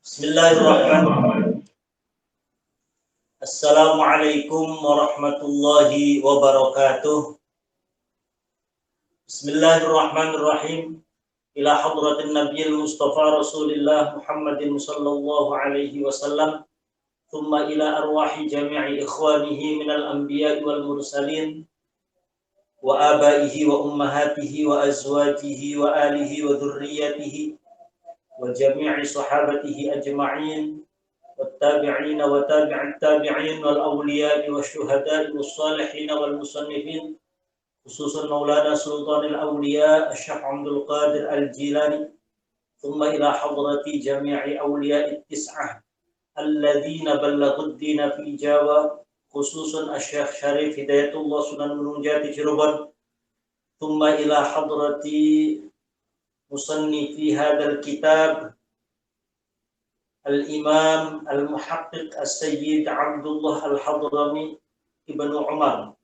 Bismillahirrahmanirrahim. Assalamualaikum warahmatullahi wabarakatuh. Bismillahirrahmanirrahim. Ila hadratin nabiyil mustafa rasulillah Muhammadin sallallahu alaihi wasallam. Thumma ila arwahi jami'i ikhwanihi minal anbiya'i wal mursalin. Wa abaihi wa ummahatihi wa azwajihi wa alihi wa dhurriyyatihi. Wa jami'i sahabatihi ajma'in. والتابعين وتابع التابعين والأولياء والشهداء والصالحين والمصنفين خصوصا مولانا سلطان الأولياء الشيخ عبد القادر الجيلاني ثم إلى حضرة جميع أولياء التسعة الذين بلغوا الدين في جاوة خصوصا الشيخ شريف هداية الله سنن منجات جربان ثم إلى حضرة مصنفي هذا الكتاب Al-Imam Al-Muhaqqiq As-Sayyid Abdullah Al-Hadrami Ibnu Umar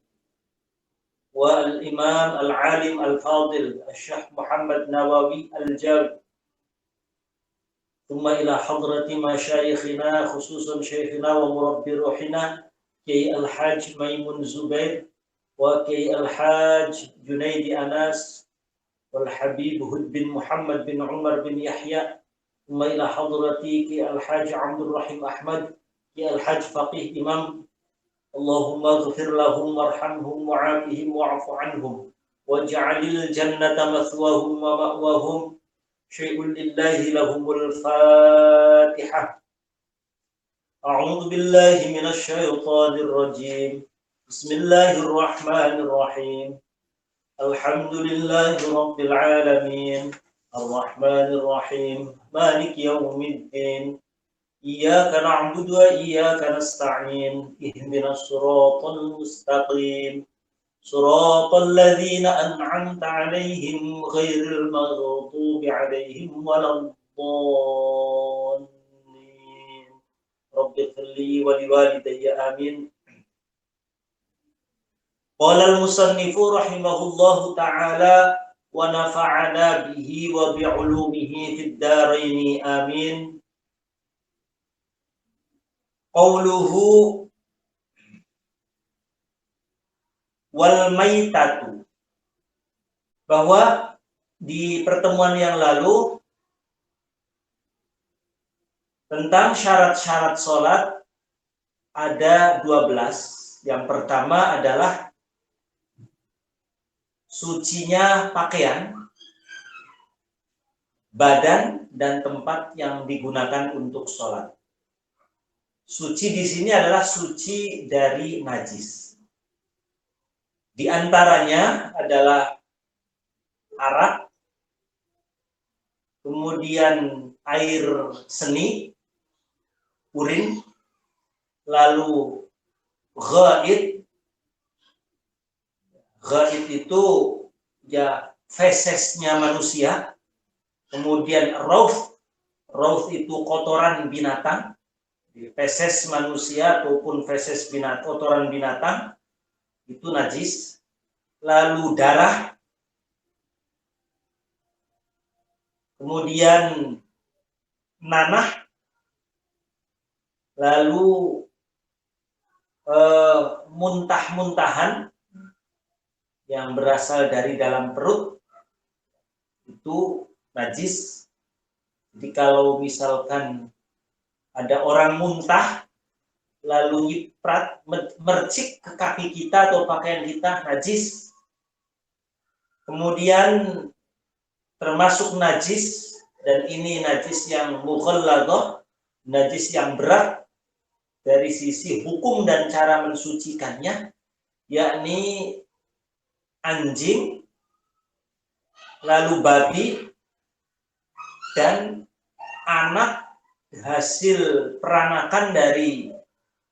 wa Al-Imam Al-Alim Al-Fadil Al-Syekh Muhammad Nawawi Al-Jami thumma ila hadrati masyayikhina khususan syekhina wa murabbi ruhina Kiai Al-Hajj Maimun Zubair wa Kiai Al-Hajj Junaidi Anas wal Habib Hud bin Muhammad bin Umar bin Yahya ثم إلى حضرتي كي الحاج عبد الرحيم أحمد كي الحاج فقيه إمام اللهم اغفر لهم وارحمهم وعافهم واعف عنهم واجعل الجنة مثواهم ومأواهم شيء لله لهم الفاتحة أعوذ بالله من الشيطان الرجيم بسم الله الرحمن الرحيم الحمد لله رب العالمين الرحمن الرحيم مالك يوم الدين إياك نعبد وإياك نستعين اهدنا الصراط المستقيم صراط الذين أنعمت عليهم غير المغضوب عليهم ولا الضالين رب اغفر لي ولوالدي آمين. قال المصنف رحمه الله تعالى wa nafa'ana bihi wa bi'ulumihi fid dharaini amin. Qauluhu wal maitatu, bahwa di pertemuan yang lalu tentang syarat-syarat sholat ada 12. Yang pertama adalah sucinya pakaian, badan, dan tempat yang digunakan untuk sholat. Suci di sini adalah suci dari najis. Di antaranya adalah arak, kemudian air seni, urin, lalu ghaid. Ghaid itu ya fesesnya manusia. Kemudian rauth itu kotoran binatang. Feses manusia ataupun feses kotoran binatang itu najis. Lalu darah. Kemudian nanah. Lalu muntah-muntahan yang berasal dari dalam perut itu najis. Jadi kalau misalkan ada orang muntah lalu nyiprat mercik ke kaki kita atau pakaian kita, najis. Kemudian termasuk najis, dan ini najis yang mughalladah, najis yang berat dari sisi hukum dan cara mensucikannya, yakni anjing, lalu babi, dan anak hasil peranakan dari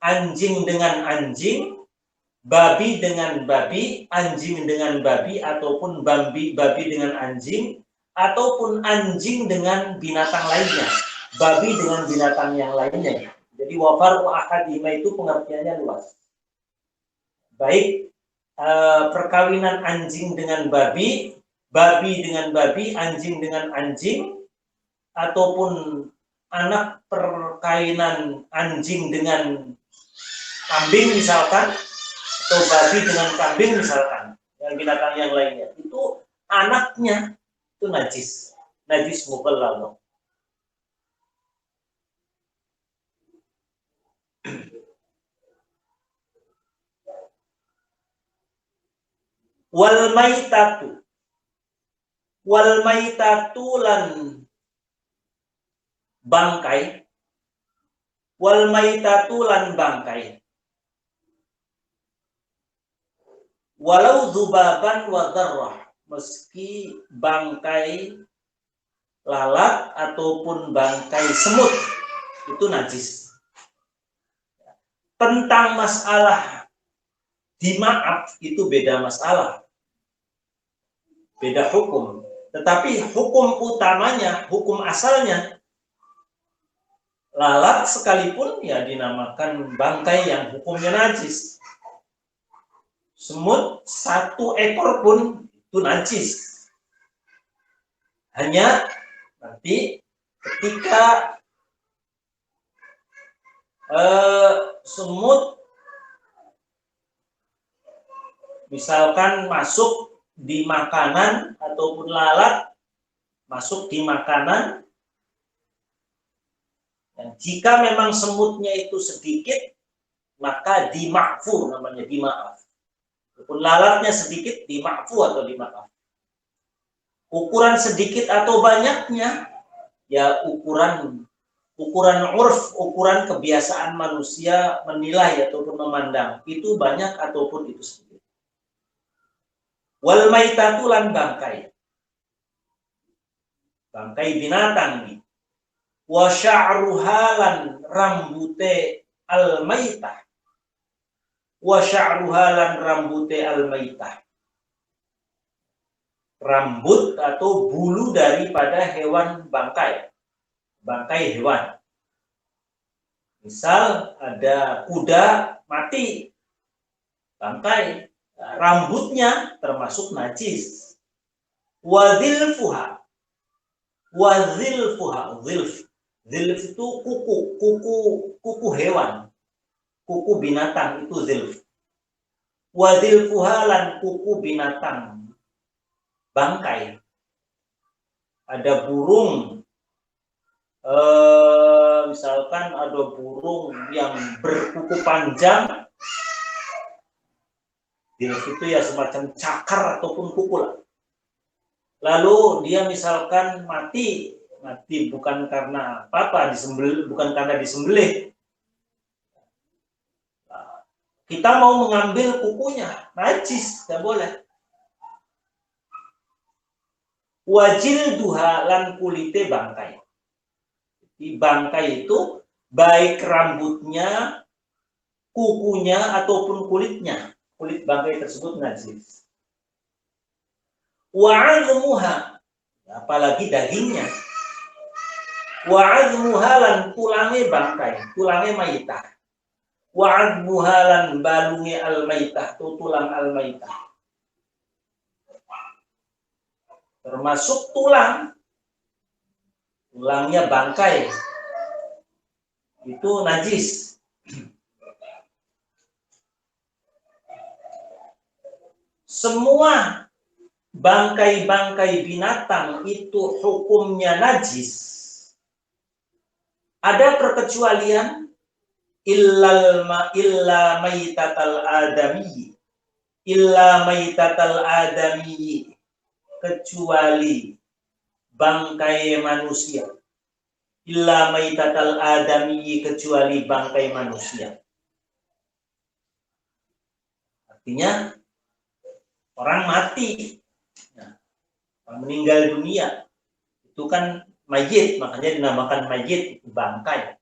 anjing dengan anjing, babi dengan babi, anjing dengan babi, ataupun babi dengan anjing, ataupun anjing dengan binatang lainnya, babi dengan binatang yang lainnya. Jadi wafar ahadihima itu pengertiannya luas. Baik perkawinan anjing dengan babi dengan babi, anjing dengan anjing, ataupun anak perkainan anjing dengan kambing misalkan, atau babi dengan kambing misalkan, yang binatang yang lainnya, itu anaknya itu najis mughalladh. Wal maitatu lan bangkai, wal maitatu lan bangkai, walau dzubaban wa dzarrah, meski bangkai lalat ataupun bangkai semut itu najis. Tentang masalah dimaaf itu beda masalah, beda hukum. Tetapi hukum utamanya, hukum asalnya, lalat sekalipun ya dinamakan bangkai yang hukumnya najis. Semut satu ekor pun itu najis. Hanya nanti ketika semut misalkan masuk di makanan ataupun lalat masuk di makanan, dan jika memang semutnya itu sedikit maka dimakfu, namanya dimaaf. Walaupun lalatnya sedikit dimakfu atau dimaaf. Ukuran sedikit atau banyaknya ya ukuran urf, ukuran kebiasaan manusia menilai ataupun memandang, itu banyak ataupun itu sedikit. Wal maitatu lan bangkai binatang nih. Wa sya'ruha lan rambute al maitah, wa sya'ruha lan rambute al maitah, rambut atau bulu daripada hewan bangkai hewan. Misal ada kuda mati, bangkai, rambutnya termasuk najis. Wadzilfuha, zilf itu kuku hewan, kuku binatang itu zilf. Wadzilfuha lan kuku binatang bangkai. Ada burung, misalkan ada burung yang berkuku panjang, zilf itu ya semacam cakar ataupun kuku lah. Lalu dia misalkan mati bukan karena apa-apa, bukan karena disembelih. Kita mau mengambil kukunya, najis, tidak boleh. Wajil duha lan kulite bangkai. Di bangkai itu baik rambutnya, kukunya ataupun kulitnya, kulit bangkai tersebut najis. Wa'azmuha, apalagi dagingnya. Wa'azmuha lan tulange bangkai, tulange maitah. Wa'azmuha lan balunge al maitah, tulang al maitah. Termasuk tulangnya bangkai itu najis. Semua bangkai-bangkai binatang itu hukumnya najis. Ada perkecualian, illa maitatal adami, kecuali bangkai manusia. Illa maitatal adami, kecuali bangkai manusia. Artinya orang mati, orang meninggal dunia, itu kan mayit, makanya dinamakan mayit, itu bangkai.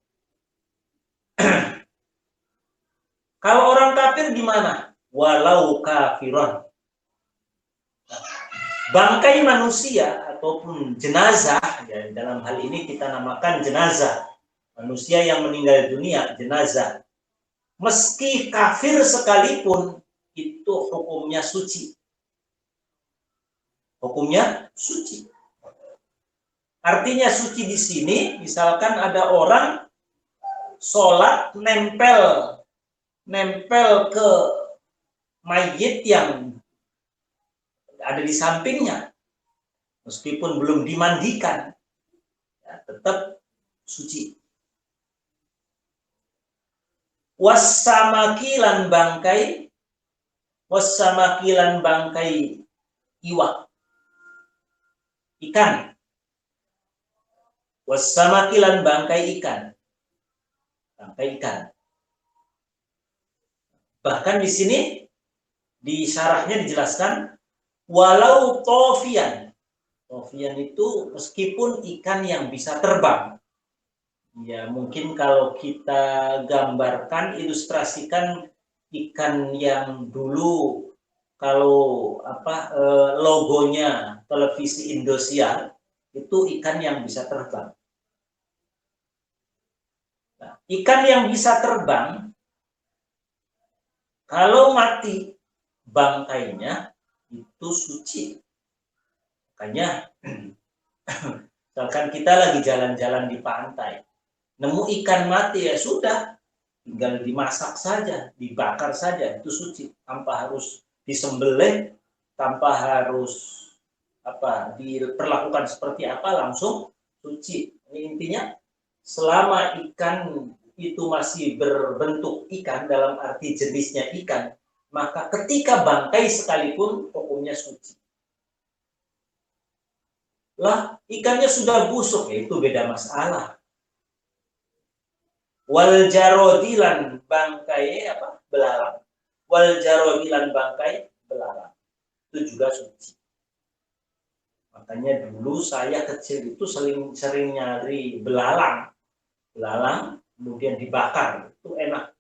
Kalau orang kafir gimana? Walau kafiron. Bangkai manusia ataupun jenazah, ya, dalam hal ini kita namakan jenazah, manusia yang meninggal dunia, jenazah. Meski kafir sekalipun, itu hukumnya suci. Hukumnya suci. Artinya suci di sini, misalkan ada orang sholat nempel ke mayit yang ada di sampingnya, meskipun belum dimandikan, ya, tetap suci. Wassamakilan bangkai iwak, ikan. Wassamakilan bangkai ikan. Bahkan di sini di syarahnya dijelaskan walau tofian. Tofian itu meskipun ikan yang bisa terbang. Ya, mungkin kalau kita gambarkan, ilustrasikan ikan yang dulu kalau logonya televisi Indosiar itu ikan yang bisa terbang. Nah, ikan yang bisa terbang kalau mati bangkainya itu suci. Makanya misalkan kita lagi jalan-jalan di pantai, nemu ikan mati, ya sudah, tinggal dimasak saja, dibakar saja, itu suci, tanpa harus disembelih, tanpa harus diperlakukan seperti apa, langsung suci. Ini intinya, selama ikan itu masih berbentuk ikan, dalam arti jenisnya ikan, maka ketika bangkai sekalipun hukumnya suci. Lah, ikannya sudah busuk, ya itu beda masalah. Wal jarodilan bangkai belalang. Wal jarodilan bangkai belalang. Itu juga suci. Makanya dulu saya kecil itu sering nyari belalang, kemudian dibakar, itu enak.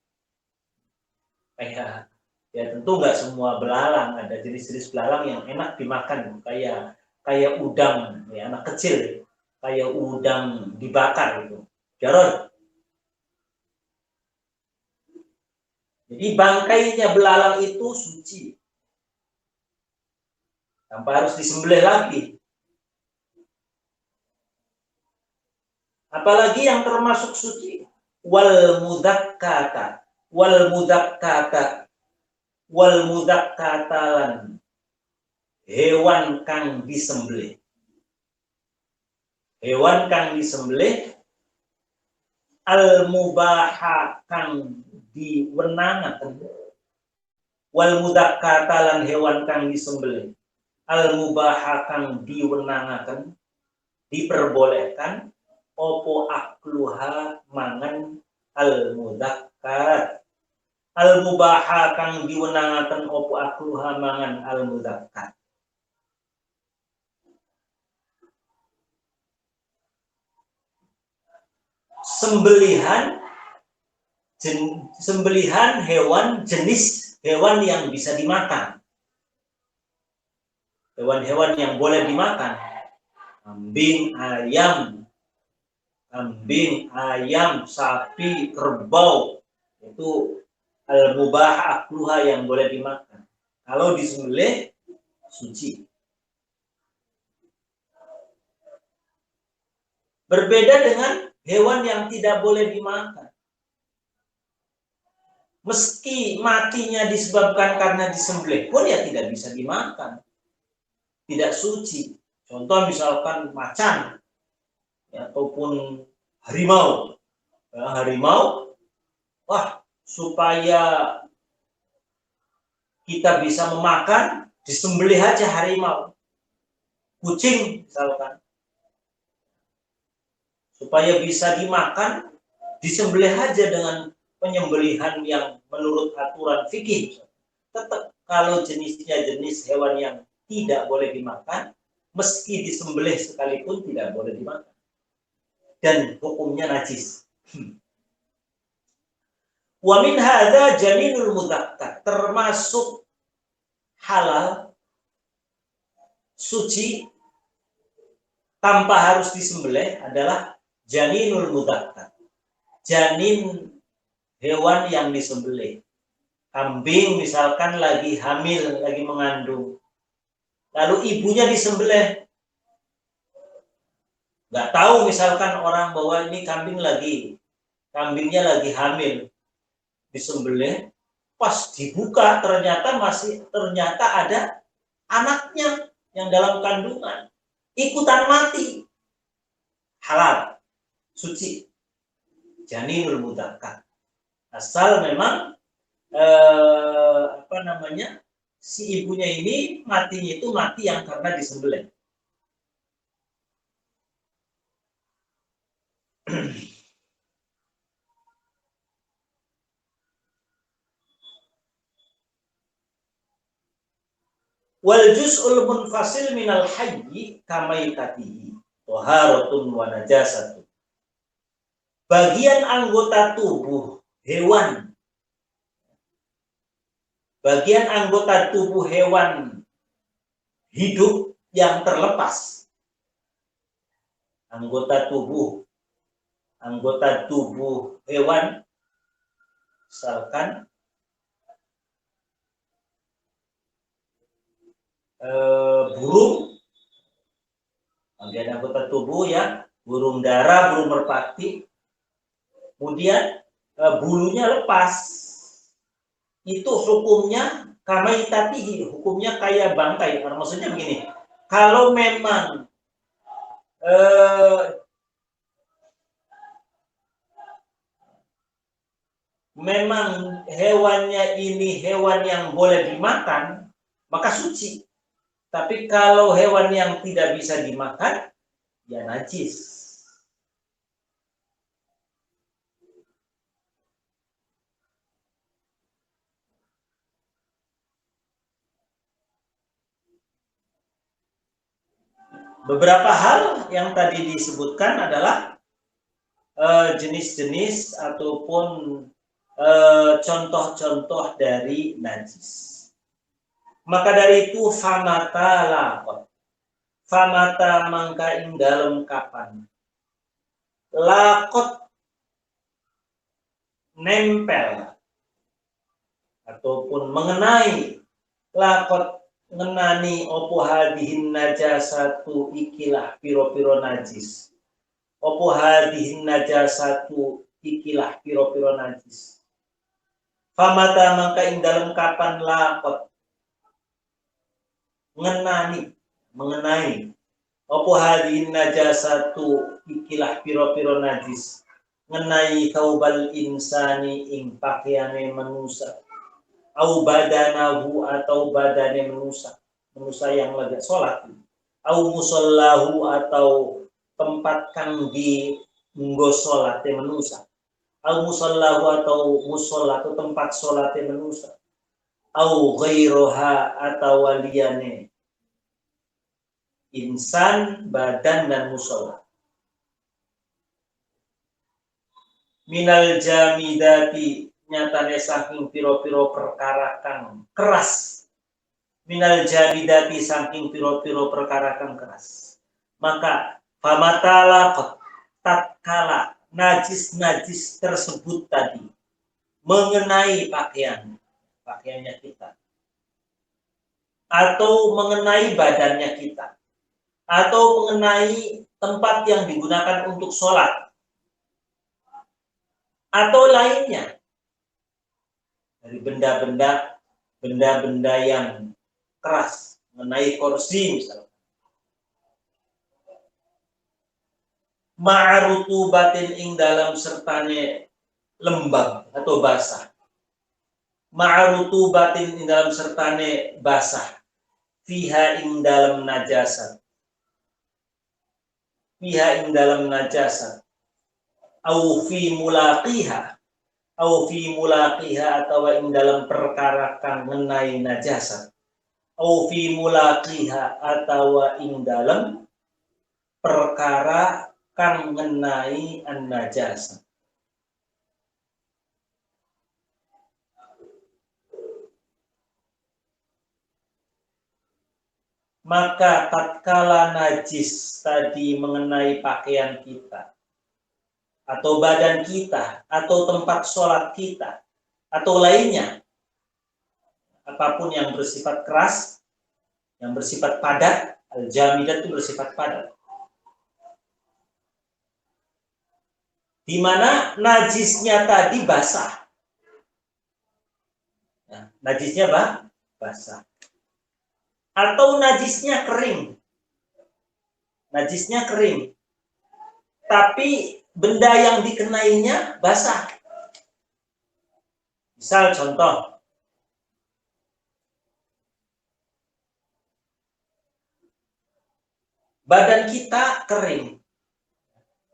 Kayak, ya tentu nggak semua belalang, ada jenis-jenis belalang yang enak dimakan, kayak udang, ya anak kecil, kayak udang dibakar itu. Jarod. Jadi bangkainya belalang itu suci, tanpa harus disembelih lagi. Apalagi yang termasuk suci, wal mudakkatalan, hewan kang disembelih. Hewan kang disembelih, al mubaha kang diwenangaken. Wal mudakkatalan hewan kang disembelih, al mubaha kang diwenangaken, diperbolehkan opo akluha mangan al mudakkarat. Al mubaha kang diwenangaken opo akluha mangan al mudakkat. Sembelihan hewan, jenis hewan yang bisa dimakan. Hewan-hewan yang boleh dimakan. Kambing, ayam, sapi, kerbau, itu al-mubah akluha yang boleh dimakan. Kalau disembelih suci. Berbeda dengan hewan yang tidak boleh dimakan. Meski matinya disebabkan karena disembelih pun ya tidak bisa dimakan. Tidak suci. Contoh misalkan macan, ya, ataupun harimau. Ya, harimau, supaya kita bisa memakan, disembelih aja harimau. Kucing misalkan, supaya bisa dimakan, disembelih aja dengan penyembelihan yang menurut aturan fikih. Tetap kalau jenisnya jenis hewan yang tidak boleh dimakan, meski disembelih sekalipun tidak boleh dimakan. Dan hukumnya najis. Wa min hadza janinul mudakkar, termasuk halal, suci, tanpa harus disembelih adalah janinul mudakkar. Janin hewan yang disembelih. Kambing misalkan lagi hamil, lagi mengandung. Lalu ibunya disembelih. Nggak tahu misalkan orang bahwa ini kambingnya lagi hamil, disembelih, pas dibuka ternyata ada anaknya yang dalam kandungan, ikutan mati, halal, suci, janinul mudzakkar. Asal memang si ibunya ini matinya itu mati yang karena disembelih. Wal juz'ul munfasil minal hayyi kamaitatihi taharatun wa najasatun. Bagian anggota tubuh hewan, bagian anggota tubuh hewan hidup yang terlepas, anggota tubuh hewan, misalkan burung, bagian anggota tubuh ya, burung dara, burung merpati, kemudian bulunya lepas, itu hukumnya kamaitatihi, hukumnya kayak bangkai. Maksudnya begini, kalau memang hewannya ini hewan yang boleh dimakan, maka suci. Tapi kalau hewan yang tidak bisa dimakan, ya najis. Beberapa hal yang tadi disebutkan adalah jenis-jenis ataupun contoh-contoh dari najis. Maka dari itu famata lakot, famata mangka ing dalem kapan lakot nempel ataupun mengenai, lakot ngenani opo hadihin najasatu ikilah piro-piro najis, opo hadihin najasatu ikilah piro-piro najis. Famata mangka ing dalem kapan lakot mengenai opo hadihin najasatu ikilah piro-piro najis, ngenai taubal insani ing pakaiane manusia, au badanahu atau badane manusia yang lagi sholat, au musallahu atau tempat kang di nggo sholate manusia, au musallahu atau musola atau tempat sholate manusia, au ghairoha atau waliyane insan, badan dan musola. Minal jamidati nyatane saking piro-piro perkara kang keras, minal jamidati saking piro-piro perkara kang keras. Maka famatala tatkala najis-najis tersebut tadi mengenai pakaiannya kita, atau mengenai badannya kita, atau mengenai tempat yang digunakan untuk sholat, atau lainnya dari benda-benda yang keras, mengenai kursi misalnya, ma'rutu batin ing dalam sertane lembab atau basah, ma'rutu batin ing dalam sertane basah, fiha ing dalam najasat, fiha ing dalam najasat, au fi mulaqiha, au fi mulaqiha atau ing dalam perkara kang ngenai najasat, au fi mulaqiha atau ing dalam perkara kang ngenai an-najasat. Maka tatkala najis tadi mengenai pakaian kita, atau badan kita, atau tempat sholat kita, atau lainnya, apapun yang bersifat keras, yang bersifat padat, al-jamidat itu bersifat padat. di mana najisnya tadi basah. Nah, najisnya basah. Atau najisnya kering. Najisnya kering. Tapi benda yang dikenainya basah. Misal contoh, badan kita kering.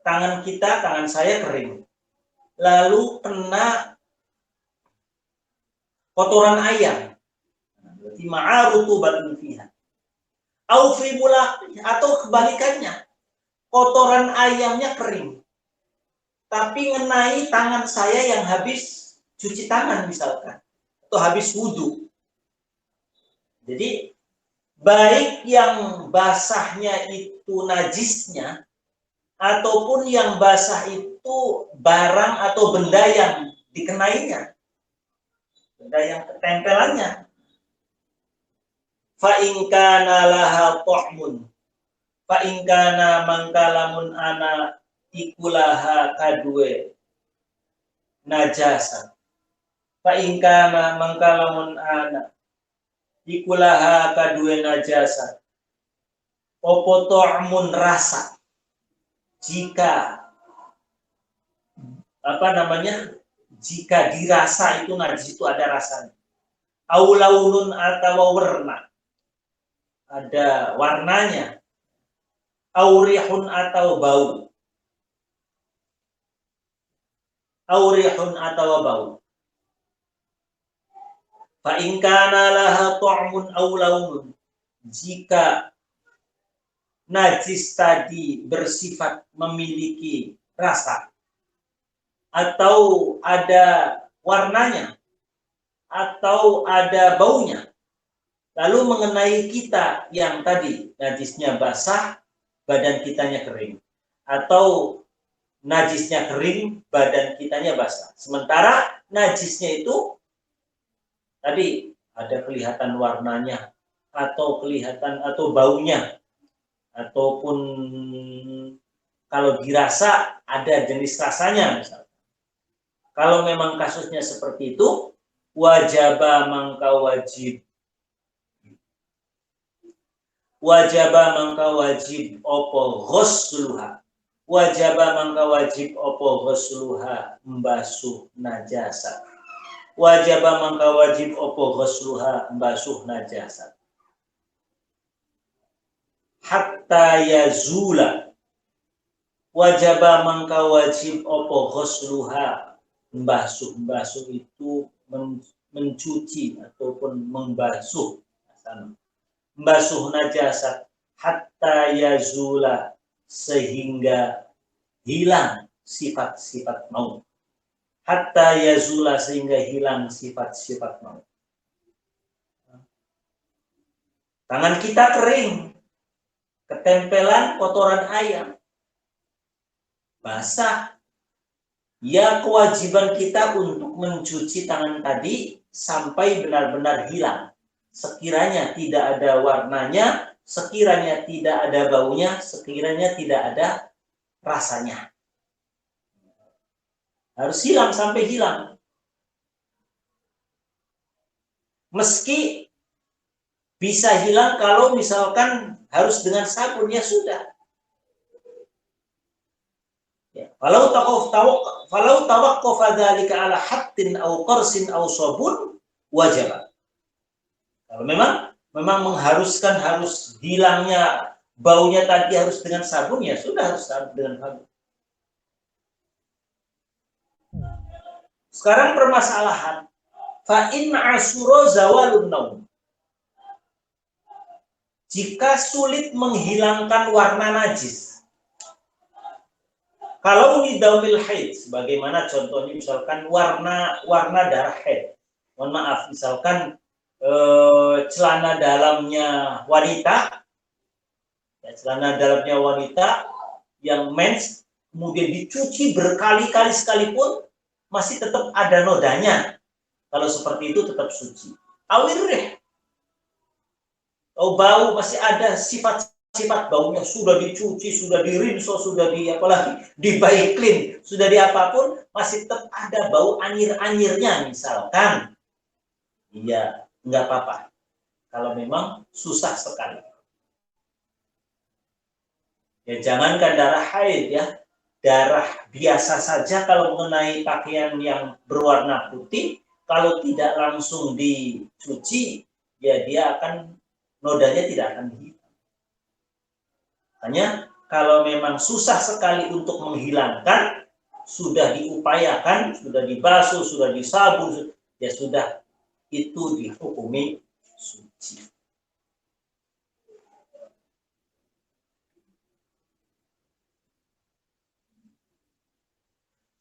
Tangan saya kering. Lalu kena kotoran ayam. Berarti ma'arutubatun fiha. Atau kebalikannya, kotoran ayamnya kering, tapi ngenai tangan saya yang habis cuci tangan misalkan, atau habis wudhu. Jadi baik yang basahnya itu najisnya, ataupun yang basah itu barang atau benda yang dikenainya, benda yang ketempelannya. Fa in kana laha ta'mun, fa in kana mangkalamun ana ikulaha kadue najasa, fa in kana mangkalamun ana ikulaha kadue najasa, opo ta'mun rasa, jika jika dirasa itu najis itu ada rasanya, aulaunun atau warna, ada warnanya, aurihun atau bau, aurihun atau bau. Fa in kana laha ta'mun aw launun, jika najis tadi bersifat memiliki rasa atau ada warnanya atau ada baunya, lalu mengenai kita yang tadi najisnya basah, badan kitanya kering, atau najisnya kering, badan kitanya basah. Sementara najisnya itu tadi ada kelihatan warnanya, atau kelihatan atau baunya, ataupun kalau dirasa ada jenis rasanya misalnya. Kalau memang kasusnya seperti itu, wajaba mangka wajib opo ghusluha, wajaba mangka wajib opo ghusluha, membasuh najasa, wajaba mangka wajib opo ghusluha, membasuh najasa, hatta yazula, wajaba mangka wajib opo ghusluha, membasuh itu mencuci ataupun membasuh najasa, hatta yazula, sehingga hilang sifat-sifat maut, hatta yazula, sehingga hilang sifat-sifat maut. Tangan kita kering, ketempelan kotoran ayam, basah, ya kewajiban kita untuk mencuci tangan tadi sampai benar-benar hilang. Sekiranya tidak ada warnanya, sekiranya tidak ada baunya, sekiranya tidak ada rasanya. Harus hilang sampai hilang. Meski bisa hilang kalau misalkan harus dengan sabun, ya sudah. Falau tawaqqafa dzalika ala hattin aw qarsin aw sabun wajib. Kalau memang mengharuskan harus hilangnya baunya tadi harus dengan sabun, ya sudah harus dengan sabun. Sekarang permasalahan, fa in asura zawalun naum. Jika sulit menghilangkan warna najis. Kalau nidaumil haid, sebagaimana contohnya misalkan warna darah haid. Mohon maaf, misalkan celana dalamnya wanita, ya, celana dalamnya wanita yang mens, kemudian dicuci berkali-kali sekalipun masih tetap ada nodanya. Kalau seperti itu tetap suci. Awireh, bau masih ada sifat sifat baunya sudah dicuci, sudah dirinso, sudah apalagi dibaiklin, sudah apapun, masih tetap ada bau anyir-anyirnya misalkan. Iya, nggak apa-apa. Kalau memang susah sekali. Ya jangankan darah haid ya, darah biasa saja kalau mengenai pakaian yang berwarna putih, kalau tidak langsung dicuci, ya dia akan nodanya tidak akan hilang. Hanya kalau memang susah sekali untuk menghilangkan, sudah diupayakan, sudah dibasuh, sudah disabun, ya sudah, itu dihukumi suci.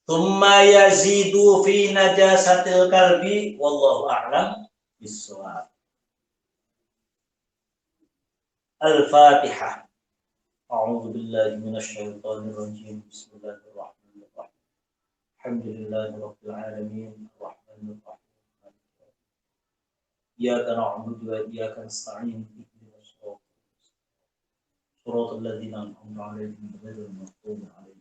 Tsumma yazidu fi najasatil kalbi wallahu a'lam bissawab. Al-Fatihah. A'udzu billahi minasyaitonir rajim. Bismillahirrahmanirrahim. Alhamdulillahirabbil alamin. Arrahmanir rahim. Iyyaka na'budu wa iyyaka nasta'in. Ihdinas siratal ladzina an'amta 'alaihim ghairil maghdubi 'alaihim.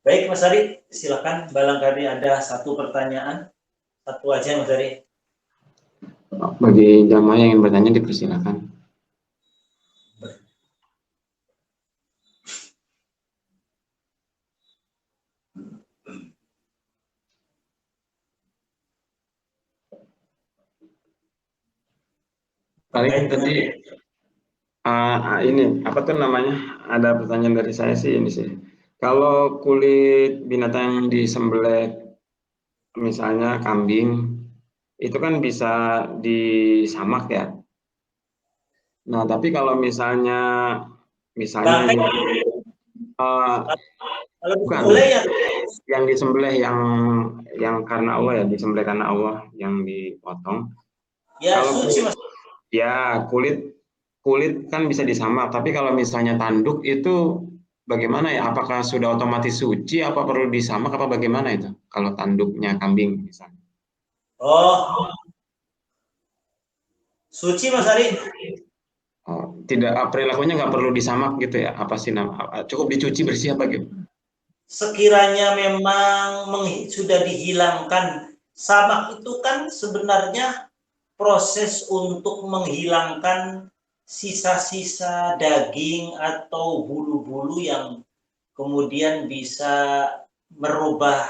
Baik Mas Ari, silakan barangkali ada satu pertanyaan. Satu aja Mas Ari. Bagi jamaah yang ingin bertanya dipersilakan. Paling tadi ini apa tuh namanya? Ada pertanyaan dari saya sih ini sih. Kalau kulit binatang yang disembelih, misalnya kambing, itu kan bisa disamak ya. Nah, tapi kalau misalnya bukan yang disembelih yang karena Allah ya, disembelih karena Allah yang dipotong. Ya, kalau suci Mas. Ya, kulit kan bisa disamak, tapi kalau misalnya tanduk itu bagaimana ya? Apakah sudah otomatis suci, apa perlu disamak, apa bagaimana itu? Kalau tanduknya kambing misalnya. Oh, suci Mas Ari. Oh, tidak, perilakunya nggak perlu disamak gitu ya? Apa sih cukup dicuci bersih apa gitu? Sekiranya memang sudah dihilangkan, samak itu kan sebenarnya proses untuk menghilangkan sisa-sisa daging atau bulu-bulu yang kemudian bisa merubah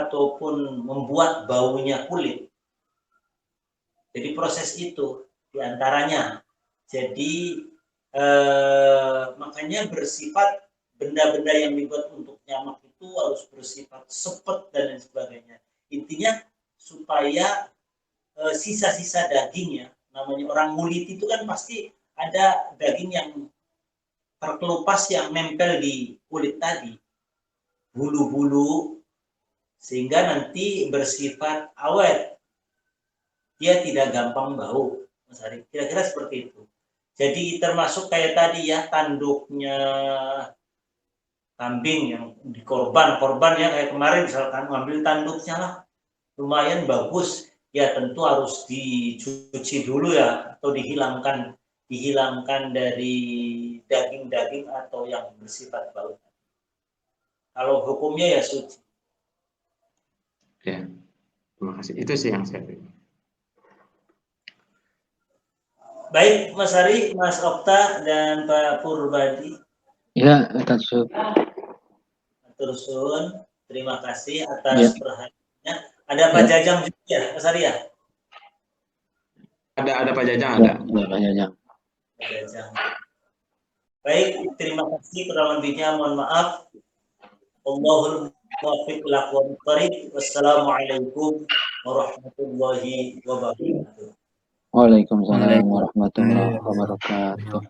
ataupun membuat baunya kulit. Jadi proses itu diantaranya. Jadi makanya bersifat benda-benda yang dibuat untuk nyamak itu harus bersifat sepet dan lain sebagainya. Intinya supaya sisa-sisa dagingnya, namanya orang ngulit itu kan pasti ada daging yang terkelupas yang nempel di kulit tadi, bulu-bulu, sehingga nanti bersifat awet, dia tidak gampang bau, Mas Ari. Kira-kira seperti itu. Jadi termasuk kayak tadi ya, tanduknya kambing yang di korban ya, kayak kemarin misalkan ngambil tanduknya lah, lumayan bagus, ya tentu harus dicuci dulu ya, atau dihilangkan dari daging-daging atau yang bersifat bau. Kalau hukumnya ya suci. Ya, terima kasih. Itu sih yang saya pilih. Baik, Mas Ari, Mas Okta, dan Pak Purbadi. Ya, Tersuun, terima kasih atas perhatiannya. Ada Pak Jajang juga ya, Mas Ari ya? Ada Pak Jajang, ada. Ya, Pak Jajang. Pak Jajang. Baik, terima kasih, kurang lebihnya mohon maaf. Allahul muwaffiq ila aqwamit thoriq. Wassalamualaikum warahmatullahi wabarakatuh. Waalaikumsalam warahmatullahi wabarakatuh.